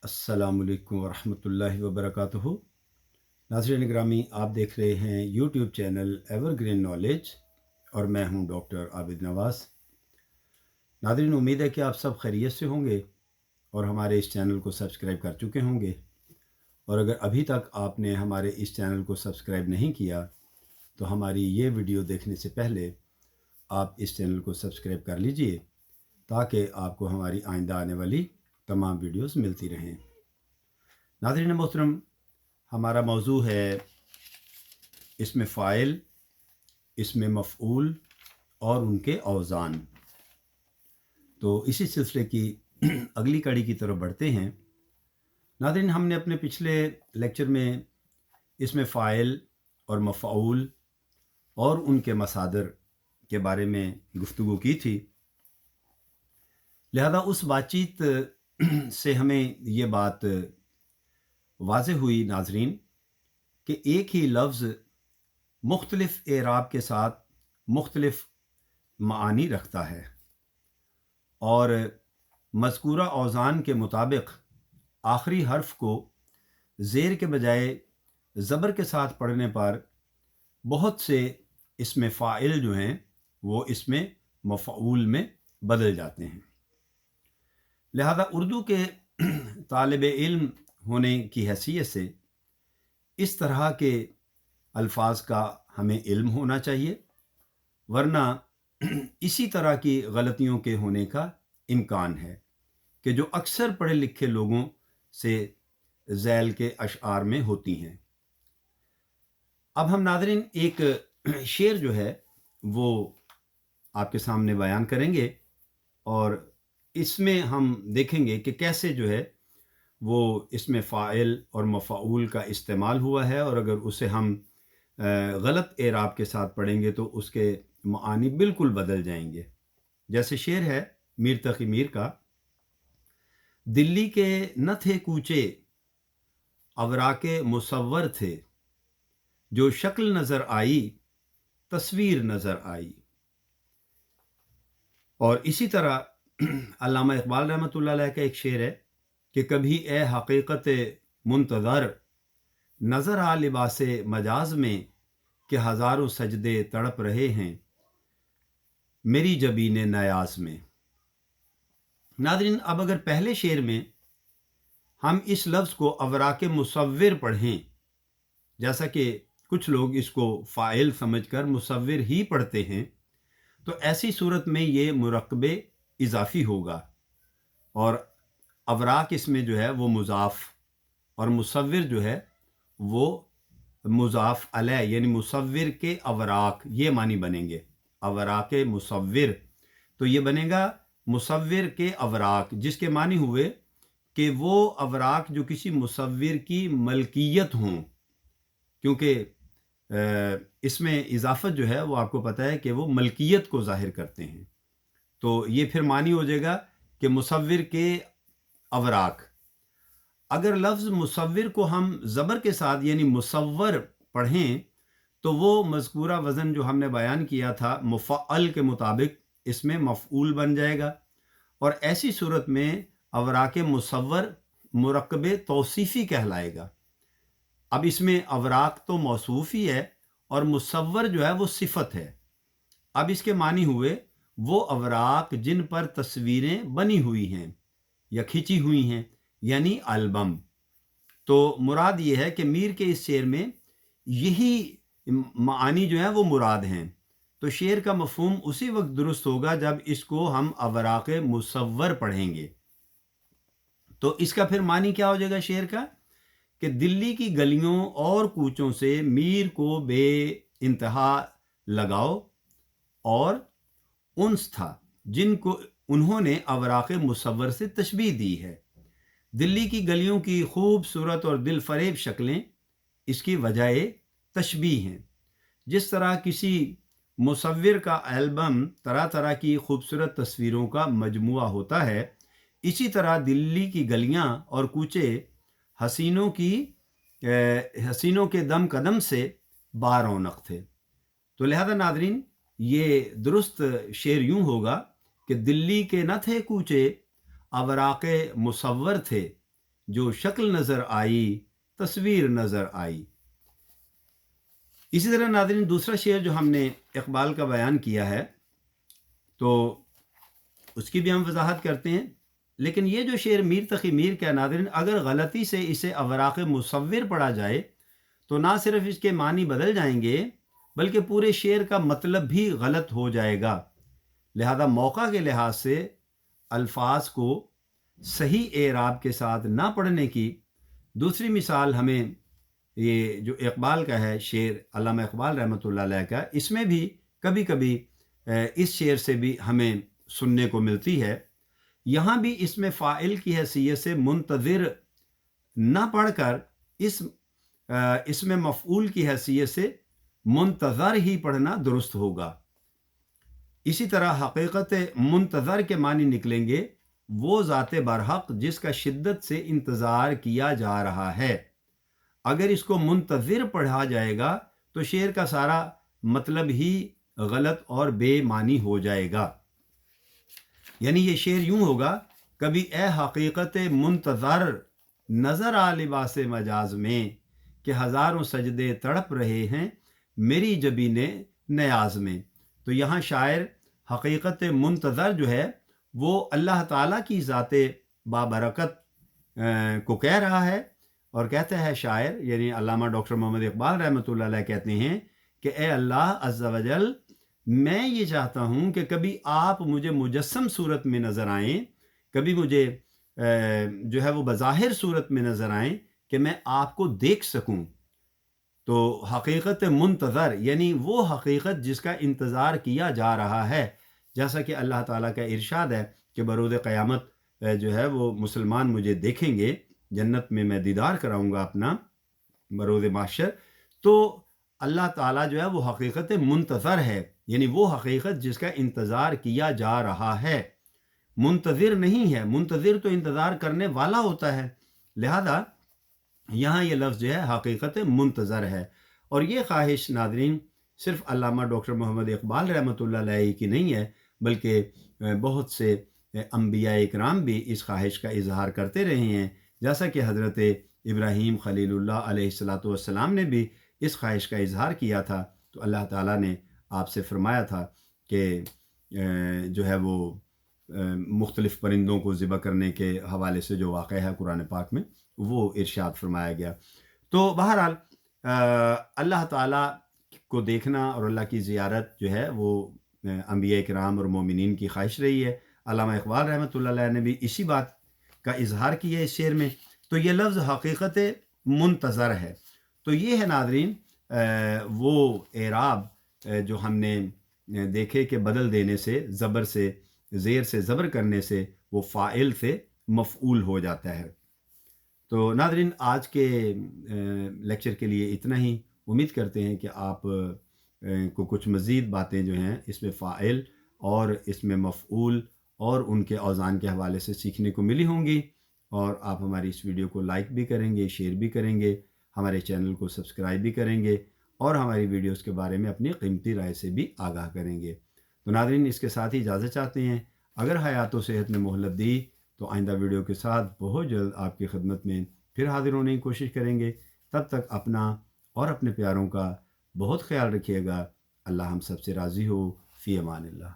अस्सलामुअलैकुम वरहमतुल्लाहि वबरकातुहू। नाज़रीन ग्रामी, आप देख रहे हैं यूट्यूब चैनल एवरग्रीन नॉलेज और मैं हूं डॉक्टर आबिद नवाज़। नाज़रीन, उम्मीद है कि आप सब खैरियत से होंगे और हमारे इस चैनल को सब्सक्राइब कर चुके होंगे। और अगर अभी तक आपने हमारे इस चैनल को सब्सक्राइब नहीं किया तो हमारी ये वीडियो देखने से पहले आप इस चैनल को सब्सक्राइब कर लीजिए ताकि आपको हमारी आइंदा आने वाली तमाम वीडियोस मिलती रहें। नाज़रीन मोहतरम, हमारा मौजू है इसमें फ़ाइल, इसमें मफ़ऊल और उनके औज़ान। तो इसी सिलसिले की अगली कड़ी की तरफ बढ़ते हैं। नाज़रीन, हमने अपने पिछले लेक्चर में इसमें फ़ाइल और मफ़ऊल और उनके मसादर के बारे में गुफ्तगू की थी। लिहाजा उस बातचीत से हमें ये बात वाज़ेह हुई नाज़रीन कि एक ही लफ्ज़ मुख्तलिफ़ एराब के साथ मुख्तलिफ़ मानी रखता है और मज़कूरा औज़ान के मुताबिक आखिरी हर्फ को ज़ेर के बजाय ज़बर के साथ पढ़ने पर बहुत से इसमें फ़ाइल जो हैं वो इसमें मफ़ऊल में बदल जाते हैं। लिहाजा उर्दू के तालिब इल्म होने की हैसियत से इस तरह के अल्फाज का हमें इल्म होना चाहिए, वरना इसी तरह की गलतियों के होने का इम्कान है कि जो अक्सर पढ़े लिखे लोगों से ज़ैल के अशआर में होती हैं। अब हम नाज़रीन एक शेर जो है वो आपके सामने बयान करेंगे और इसमें हम देखेंगे कि कैसे जो है वो इसमें फ़ाइल और मफ़ऊल का इस्तेमाल हुआ है, और अगर उसे हम गलत एराब के साथ पढ़ेंगे तो उसके मानी बिल्कुल बदल जाएंगे। जैसे शेर है मीर तक़ी मीर का, दिल्ली के न थे कूचे अवराके मुसव्वर थे, जो शक्ल नज़र आई तस्वीर नज़र आई। और इसी तरह अल्लामा इकबाल रहमतुल्लाह अलैह का एक शेर है कि कभी ए हकीकत मुंतज़र नज़र आ लिबासे मजाज में कि हज़ारों सजदे तड़प रहे हैं मेरी जबीने नयाज में। नादरीन, अब अगर पहले शेर में हम इस लफ्ज़ को अवराके मुसव्विर पढ़ें, जैसा कि कुछ लोग इसको फ़ाइल समझकर मुसव्विर ही पढ़ते हैं, तो ऐसी सूरत में ये मुरक्बे इजाफ़ी होगा और अवराक इसमें जो है वो मुज़ाफ़ और मुसव्विर जो है वो मुज़ाफ़ अलैह, यानी मुसव्विर के अवराक, ये मानी बनेंगे। अवराके मुसव्विर तो ये बनेगा मुसव्विर के अवराक, जिसके मानी हुए कि वो अवराक जो किसी मुसव्विर की मलकियत हों, क्योंकि इसमें इजाफ़त जो है वो आपको पता है कि वो मलकियत को ज़ाहिर करते हैं। तो ये फिर मानी हो जाएगा कि मुसव्विर के अवराक। अगर लफ्ज़ मुसव्विर को हम ज़बर के साथ यानी मुसव्वर पढ़ें तो वो मज़कूरा वज़न जो हमने बयान किया था मुफ़अल के मुताबिक इसमें मफ़ऊल बन जाएगा, और ऐसी सूरत में अवराके मुसव्वर मुरक्कबे तौसीफ़ी कहलाएगा। अब इसमें अवराक तो मौसूफ़ ही है और मुसव्वर जो है वो सिफ़त है। अब इसके मानी हुए वो अवराक जिन पर तस्वीरें बनी हुई हैं या खिंची हुई हैं, यानी एल्बम। तो मुराद ये है कि मीर के इस शेर में यही मानी जो है वो मुराद हैं। तो शेर का मफ़हूम उसी वक्त दुरुस्त होगा जब इसको हम अवराक मुसव्वर पढ़ेंगे। तो इसका फिर मानी क्या हो जाएगा शेर का, कि दिल्ली की गलियों और कूचों से मीर को बे इंतहा लगाओ और उन्स था जिनको उन्होंने अवराक मुसव्वर से तशबीह दी है। दिल्ली की गलियों की खूबसूरत और दिल फरेब शक्लें इसकी वजह तशबीह हैं। जिस तरह किसी मुसव्विर का एल्बम तरह तरह की खूबसूरत तस्वीरों का मजमुआ होता है, इसी तरह दिल्ली की गलियां और कूचे हसीनों के दम कदम से बारौनक थे। तो लिहाजा नादरीन, ये दुरुस्त शेर यूं होगा कि दिल्ली के न थे कूचे अवराके मुसव्वर थे, जो शक्ल नज़र आई तस्वीर नज़र आई। इसी तरह नाज़रीन दूसरा शेर जो हमने इकबाल का बयान किया है तो उसकी भी हम वजाहत करते हैं। लेकिन ये जो शेर मीर तक़ी मीर का नाज़रीन, अगर गलती से इसे अवराक़ मुसव्विर पढ़ा जाए तो ना सिर्फ इसके मानी बदल जाएंगे बल्कि पूरे शेर का मतलब भी गलत हो जाएगा। लिहाजा मौका के लिहाज से अल्फाज को सही एराब के साथ ना पढ़ने की दूसरी मिसाल हमें ये जो इकबाल का है शेर, अल्लामा इकबाल रहमतुल्लाह अलैह का, इसमें भी कभी कभी इस शेर से भी हमें सुनने को मिलती है। यहाँ भी इसमें फ़ाइल की हैसियत से मुंतज़िर ना पढ़कर इसमें मफ़ऊल की हैसियत से मुंतज़र ही पढ़ना दुरुस्त होगा। इसी तरह हकीकत मुंतज़र के मानी निकलेंगे वो ज़ाते बरहक़ जिसका शिद्दत से इंतज़ार किया जा रहा है। अगर इसको मुंतज़िर पढ़ा जाएगा तो शेर का सारा मतलब ही गलत और बेमानी हो जाएगा। यानी ये शेर यूं होगा, कभी ए हकीकत मुंतज़र नज़र आ लिबास मजाज में कि हज़ारों सजदे तड़प रहे हैं मेरी जबीने नयाज में। तो यहाँ शायर हकीकत मुंतज़र जो है वो अल्लाह ताला की ज़ाते बाबरकत को कह रहा है और कहता है शायर, यानी अल्लामा डॉक्टर मोहम्मद इकबाल रहमतुल्लाह अलैह कहते हैं कि ए अल्लाह अज़्ज़ा वजल, मैं ये चाहता हूँ कि कभी आप मुझे मुजस्सम सूरत में नज़र आएँ, कभी मुझे जो है वो बज़ाहिर सूरत में नज़र आएँ कि मैं आपको देख सकूँ। तो हकीकत मुंतज़र यानी वो हकीकत जिसका इंतज़ार किया जा रहा है, जैसा कि अल्लाह ताला का इरशाद है कि बरोज़ क़यामत जो है वो मुसलमान मुझे देखेंगे, जन्नत में मैं दीदार कराऊँगा अपना बरोज़ माशर। तो अल्लाह ताला जो है वो हकीकत मुंतज़र है, यानी वो हकीकत जिसका इंतज़ार किया जा रहा है, मुंतज़िर नहीं है। मुंतज़िर तो इंतज़ार करने वाला होता है। लिहाजा यहाँ ये लफ्ज़ जो है हकीकत मुंतज़र है। और ये ख्वाहिश नाज़रीन सिर्फ़ अल्लामा डॉक्टर मोहम्मद इकबाल रहमतुल्लाह अलैह की नहीं है, बल्कि बहुत से अंबिया इकराम भी इस ख्वाहिश का इजहार करते रहे हैं। जैसा कि हज़रत इब्राहीम खलीलुल्लाह अलैहिस्सलातु वस्सलाम ने भी इस ख्वाहिश का इजहार किया था। तो अल्लाह ताला ने आपसे फरमाया था कि जो है वो मुख्तलिफ़ परिंदों को ज़िबह करने के हवाले से जो वाक़या है कुरान पाक में, वो इरशाद फरमाया गया। तो बहरहाल अल्लाह ताला को देखना और अल्लाह की ज़ियारत जो है वो अंबिया किराम और मोमिनीन की ख्वाहिश रही है। अल्लामा इकबाल रहमतुल्लाह अलैह ने भी इसी बात का इजहार किया इस शेर में। तो ये लफ्ज़ हकीकत मुंतज़र है। तो ये है नाज़रीन वो एराब जो हमने देखे कि बदल देने से, ज़बर से ज़ेर से ज़बर करने से वो फ़ाइल से मफ़ऊल हो जाता है। तो नाज़रीन आज के लेक्चर के लिए इतना ही। उम्मीद करते हैं कि आप को कुछ मज़ीद बातें जो हैं इसमें फ़ाइल और इसमें मफ़ऊल और उनके औज़ान के हवाले से सीखने को मिली होंगी। और आप हमारी इस वीडियो को लाइक भी करेंगे, शेयर भी करेंगे, हमारे चैनल को सब्सक्राइब भी करेंगे और हमारी वीडियोस के बारे में अपनी कीमती राय से भी आगाह करेंगे। तो नाज़रीन इसके साथ ही इजाज़त चाहते हैं। अगर हयात व सेहत ने मोहलत दी तो आइंदा वीडियो के साथ बहुत जल्द आपकी खिदमत में फिर हाज़िर होने की कोशिश करेंगे। तब तक अपना और अपने प्यारों का बहुत ख्याल रखिएगा। अल्लाह हम सब से राज़ी हो। फ़ी अमानिल्लाह।